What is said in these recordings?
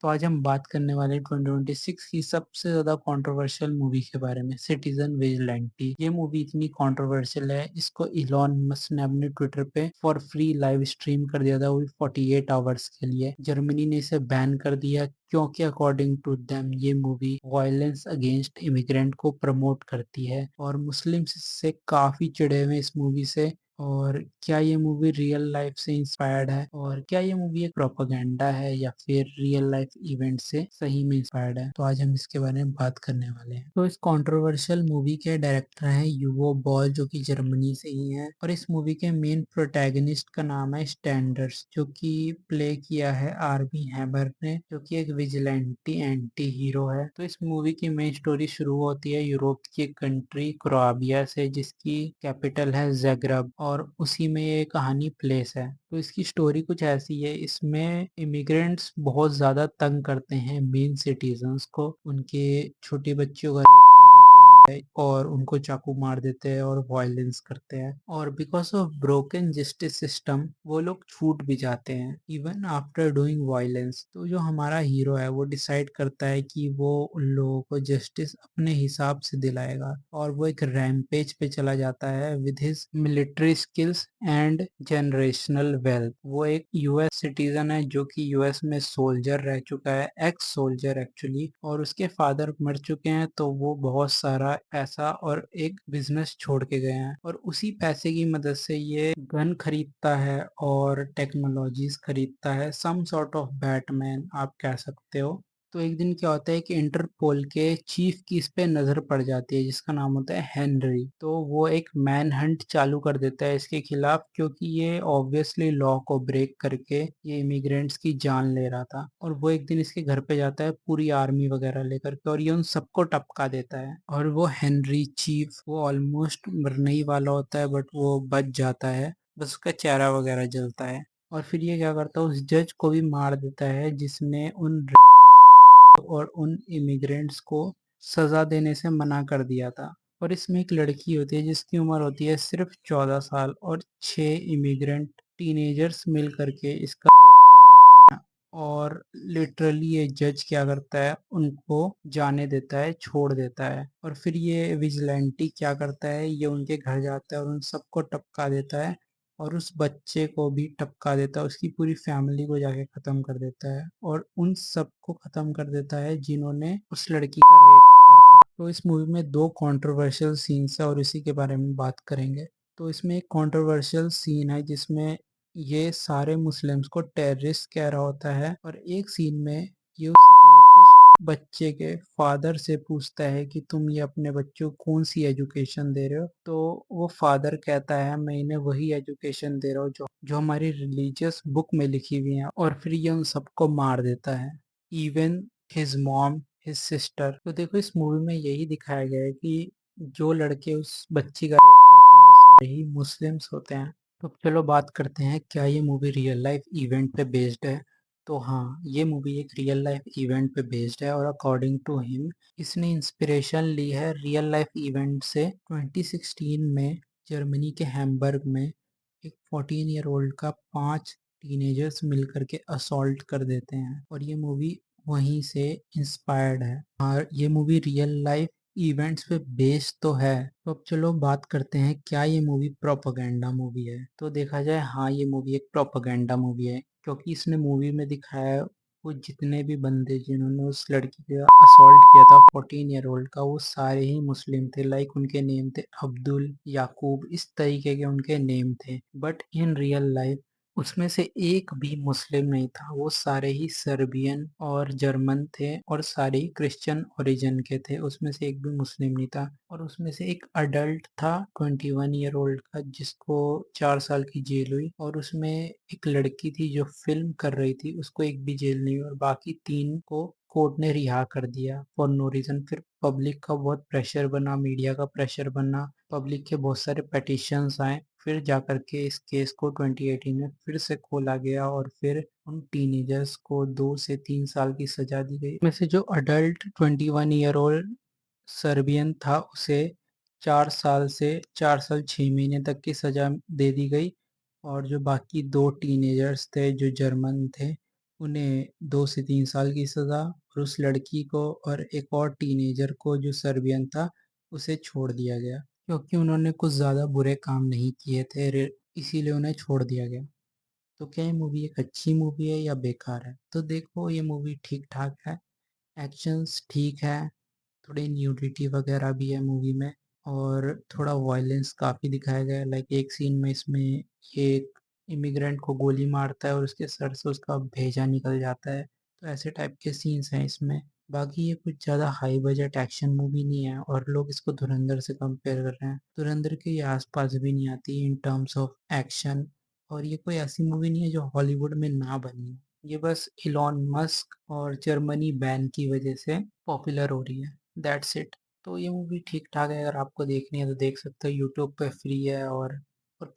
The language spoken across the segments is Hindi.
तो आज हम बात करने वाले हैं 2026 की सबसे ज्यादा कंट्रोवर्शियल मूवी के बारे में, सिटीजन विजिलेंटी। ये मूवी इतनी कंट्रोवर्शियल है, इसको इलॉन मस्क ने अपने ट्विटर पे फॉर फ्री लाइव स्ट्रीम कर दिया था, वो भी 48 आवर्स के लिए। जर्मनी ने इसे बैन कर दिया क्योंकि अकॉर्डिंग टू देम ये मूवी वायलेंस अगेंस्ट इमिग्रेंट को प्रमोट करती है और मुस्लिम्स इससे काफी चिढ़े हुए इस मूवी से। और क्या ये मूवी रियल लाइफ से इंस्पायर्ड है, और क्या ये मूवी एक प्रोपागेंडा है या फिर रियल लाइफ इवेंट से सही में इंस्पायर्ड है, तो आज हम इसके बारे में बात करने वाले हैं। तो इस कंट्रोवर्शियल मूवी के डायरेक्टर हैं यूवो बॉल, जो कि जर्मनी से ही हैं, और इस मूवी के मेन प्रोटैगनिस्ट का नाम है स्टैंडर्स, जो कि प्ले किया है आर्मी हैमर ने, जो कि एक विजिलेंटी एंटी हीरो है। तो इस मूवी की मेन स्टोरी शुरू होती है यूरोप की कंट्री क्रोएशिया से, जिसकी कैपिटल है ज़ाग्रेब, और उसी में ये कहानी प्लेस है। तो इसकी स्टोरी कुछ ऐसी है, इसमें इमिग्रेंट्स बहुत ज्यादा तंग करते हैं मेन सिटीजन्स को, उनके छोटे बच्चों का रेप कर देते हैं और उनको चाकू मार देते हैं और वायलेंस करते हैं, और because of broken justice system वो लोग छूट भी जाते हैं इवन आफ्टर डूइंग वायलेंस। तो जो हमारा हीरो है वो डिसाइड करता है कि वो उन लोगों को जस्टिस अपने हिसाब से दिलाएगा, और वो एक रैम्पेज पे चला जाता है with his military skills and generational wealth. वो एक यूएस सिटीजन है जो कि यूएस में सोल्जर रह चुका है, एक्स सोल्जर एक्चुअली, और उसके फादर मर चुके हैं, तो वो बहुत सारा पैसा और एक बिजनेस छोड़ के गए हैं, और उसी पैसे की मदद से ये गन खरीदता है और टेक्नोलॉजीज खरीदता है, सम सॉर्ट ऑफ बैटमैन आप कह सकते हो। तो एक दिन क्या होता है कि इंटरपोल के चीफ की इस पे नजर पड़ जाती है, जिसका नाम होता है हेनरी। तो वो एक मैन हंट चालू कर देता है इसके खिलाफ, क्योंकि ये ऑब्वियसली लॉ को ब्रेक करके ये इमिग्रेंट्स की जान ले रहा था। और वो एक दिन इसके घर पे जाता है पूरी आर्मी वगैरह लेकर के, और ये उन सबको टपका देता है। और वो हेनरी चीफ वो ऑलमोस्ट मरने ही वाला होता है, बट वो बच जाता है, बस उसका चेहरा वगैरह जलता है। और फिर ये क्या करता है, उस जज को भी मार देता है जिसने उन और उन इमिग्रेंट्स को सजा देने से मना कर दिया था। और इसमें एक लड़की होती है जिसकी उम्र होती है सिर्फ 14 साल, और 6 इमिग्रेंट टीनेजर्स मिल करके इसका रेप कर देते हैं। और लिटरली ये जज क्या करता है, उनको जाने देता है, छोड़ देता है। और फिर ये विजिलेंटी क्या करता है, ये उनके घर जाता है और उन सबको टपका देता है, और उस बच्चे को भी टपका देता है, उसकी पूरी फैमिली को जाके खत्म कर देता है, और उन सबको खत्म कर देता है जिन्होंने उस लड़की का रेप किया था। तो इस मूवी में दो कंट्रोवर्शियल सीन्स है और इसी के बारे में बात करेंगे। तो इसमें एक कंट्रोवर्शियल सीन है जिसमें ये सारे मुस्लिम्स को टेररिस्ट कह रहा होता है, और एक सीन में ये उस रेपिस्ट बच्चे के फादर से पूछता है कि तुम ये अपने बच्चों को कौन सी एजुकेशन दे रहे हो। तो वो फादर कहता है मैं इन्हें वही एजुकेशन दे रहा हूँ जो जो हमारी रिलीजियस बुक में लिखी हुई है, और फिर ये उन सबको मार देता है, even his mom, his sister. तो देखो इस मूवी में यही दिखाया गया है कि जो लड़के उस बच्ची का रेप करते हैं वो सारे ही मुस्लिम्स होते हैं। तो अब चलो बात करते हैं, क्या ये मूवी रियल लाइफ इवेंट पे बेस्ड है। तो हाँ, ये मूवी एक रियल लाइफ इवेंट पे बेस्ड है, और अकॉर्डिंग टू हिम इसने इंस्पिरेशन ली है रियल लाइफ इवेंट से। 2016 में जर्मनी के हैम्बर्ग में एक 14 ईयर ओल्ड का 5 टीनेजर्स मिलकर के असॉल्ट कर देते हैं, और ये मूवी वहीं से इंस्पायर्ड है। और ये मूवी रियल लाइफ इवेंट्स पे बेस्ड तो है। तो अब चलो बात करते हैं, क्या ये मूवी प्रोपेगेंडा मूवी है। तो देखा जाए हाँ, ये मूवी एक प्रोपेगेंडा मूवी है, क्योंकि इसने मूवी में दिखाया है वो जितने भी बंदे जिन्होंने उस लड़की का असॉल्ट किया था 14 ईयर ओल्ड का, वो सारे ही मुस्लिम थे। लाइक उनके नेम थे अब्दुल, याकूब, इस तरीके के उनके नेम थे। बट इन रियल लाइफ उसमें से एक भी मुस्लिम नहीं था, वो सारे ही सर्बियन और जर्मन थे, और सारे ही क्रिश्चियन ओरिजिन के थे, उसमें से एक भी मुस्लिम नहीं था। और उसमें से एक अडल्ट था 21 ईयर ओल्ड का, जिसको 4 साल की जेल हुई, और उसमें एक लड़की थी जो फिल्म कर रही थी, उसको एक भी जेल नहीं हुई, और बाकी 3 को कोर्ट ने रिहा कर दिया फॉर नो रीजन। फिर पब्लिक का बहुत प्रेशर बना, मीडिया का प्रेशर बना, पब्लिक के बहुत सारे पटिशन्स आए, फिर जाकर के इस केस को 2018 में फिर से खोला गया, और फिर उन टीनेजर्स को 2 से 3 साल की सजा दी गई। में से जो अडल्ट 21 ईयर ओल्ड सर्बियन था उसे 4 साल से 4 साल 6 महीने तक की सजा दे दी गई, और जो बाकी 2 टीनेजर्स थे जो जर्मन थे उन्हें 2 से 3 साल की सज़ा और उस लड़की को और एक और टीनेजर को जो सर्बियन था, उसे छोड़ दिया गया। क्योंकि उन्होंने कुछ ज़्यादा बुरे काम नहीं किए थे इसीलिए उन्हें छोड़ दिया गया। तो क्या ये मूवी एक अच्छी मूवी है या बेकार है? तो देखो ये मूवी ठीक-ठाक है, एक्शंस ठीक है, थोड़ी न्यूडिटी वगैरह भी है मूवी में और थोड़ा वॉयलेंस काफ़ी दिखाया गया है। लाइक एक सीन में इसमें ये एक इमिग्रेंट को गोली मारता है और उसके सर से उसका भेजा निकल जाता है। तो ऐसे टाइप के सीन्स हैं इसमें। बाकी ये कुछ ज़्यादा हाई बजट एक्शन मूवी नहीं है और लोग इसको धुरंधर से कंपेयर कर रहे हैं। धुरंधर के ये आस-पास भी नहीं आती इन टर्म्स ऑफ एक्शन और ये कोई ऐसी मूवी नहीं है जो हॉलीवुड में ना बनी हो। ये बस इलॉन मस्क और जर्मनी बैन की वजह से पॉपुलर हो रही है। That's it. तो ये मूवी ठीक-ठाक है, अगर आपको देखनी है तो देख सकते हो, यूट्यूब पे फ्री है और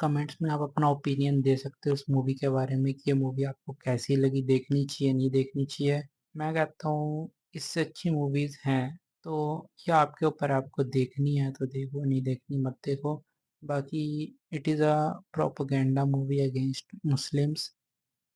कमेंट्स में आप अपना ओपिनियन दे सकते हो उस मूवी के बारे में कि ये मूवी आपको कैसी लगी, देखनी चाहिए, नहीं देखनी चाहिए। मैं कहता हूँ इससे अच्छी मूवीज़ हैं, तो ये आपके ऊपर है, आपको देखनी है तो देखो, नहीं देखनी मत देखो। बाकी it is a propaganda movie against Muslims